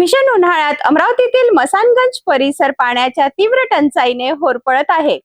भीषण उन्हाळ्यात अमरावतीतील मसानगंज परिसर पाण्याच्या तीव्र टंचाईने होरपळत आहे.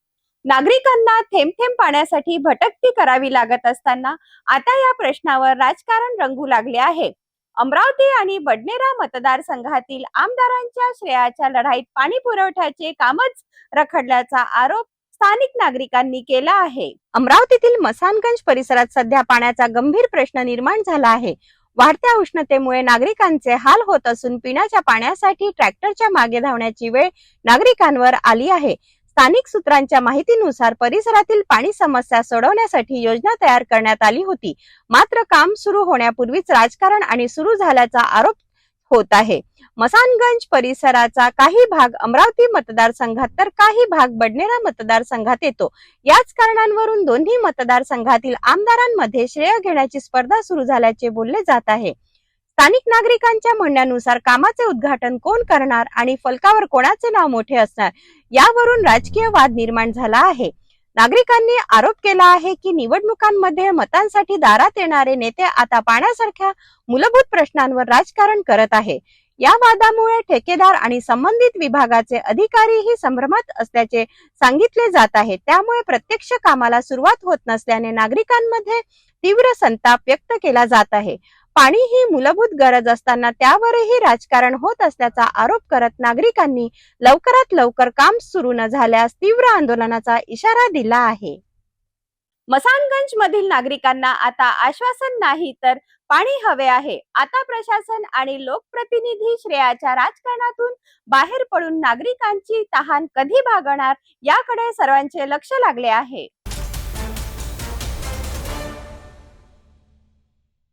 नागरिकांना थेंब थेंब पाण्यासाठी भटकती करावी लागत असताना आता या प्रश्नावर राजकारण रंगू लागले आहे. अमरावती आणि बडनेरा मतदारसंघातील आमदारांच्या श्रेयाच्या लढाईत पाणी पुरवठ्याचे कामच रखडल्याचा आरोप स्थानिक नागरिकांनी केला आहे. अमरावतीतील मसानगंज परिसरात सध्या पाण्याचा गंभीर प्रश्न निर्माण झाला आहे. वाढत्या उष्णतेमुळे नागरिकांचे हाल होत असून पिण्याच्या पाण्यासाठी ट्रॅक्टरच्या मागे धावण्याची वेळ नागरिकांवर आली आहे. स्थानिक सूत्रांच्या माहितीनुसार परिसरातील पाणी समस्या सोडवण्यासाठी योजना तयार करण्यात आली होती. मात्र काम सुरू होण्यापूर्वीच राजकारण आणि सुरू झाल्याचा आरोप होत आहे. मसानगंज परिसराचा काही भाग अमरावती मतदारसंघात तर काही भाग बडनेरा मतदारसंघात येतो. याच कारणांवरून दोन्ही मतदारसंघातील आमदारांमध्ये श्रेय घेण्याची स्पर्धा सुरू झाल्याचे बोलले जात आहे. स्थानिक नागरिकांच्या म्हणण्यानुसार कामाचे उद्घाटन कोण करणार आणि फलकावर कोणाचे नाव मोठे असणार यावरून राजकीय वाद निर्माण झाला आहे. नागरिकांनी आरोप केला आहे की निवडणुकांमध्ये मतांसाठी दारात येणारे नेते आता पाण्यासारख्या मूलभूत प्रश्नांवर राजकारण करत आहे. या वादामुळे ठेकेदार आणि संबंधित विभागाचे अधिकारीही संभ्रमात असल्याचे सांगितले जात आहे. त्यामुळे प्रत्यक्ष कामाला सुरुवात होत नसल्याने नागरिकांमध्ये तीव्र संताप व्यक्त केला जात आहे. पाणी ही मूलभूत गरज असताना त्यावरही राजकारण होत असल्याचा आरोप करत नागरिकांनी लवकरात लवकर काम सुरू न झाल्यास तीव्र आंदोलनाचा इशारा दिला आहे. मसानगंज मधील नागरिकांना आता आश्वासन नाही तर पाणी हवे आहे. आता प्रशासन आणि लोकप्रतिनिधी श्रेयाच्या राजकारणातून बाहेर पडून नागरिकांची तहान कधी भागणार याकडे सर्वांचे लक्ष लागले आहे.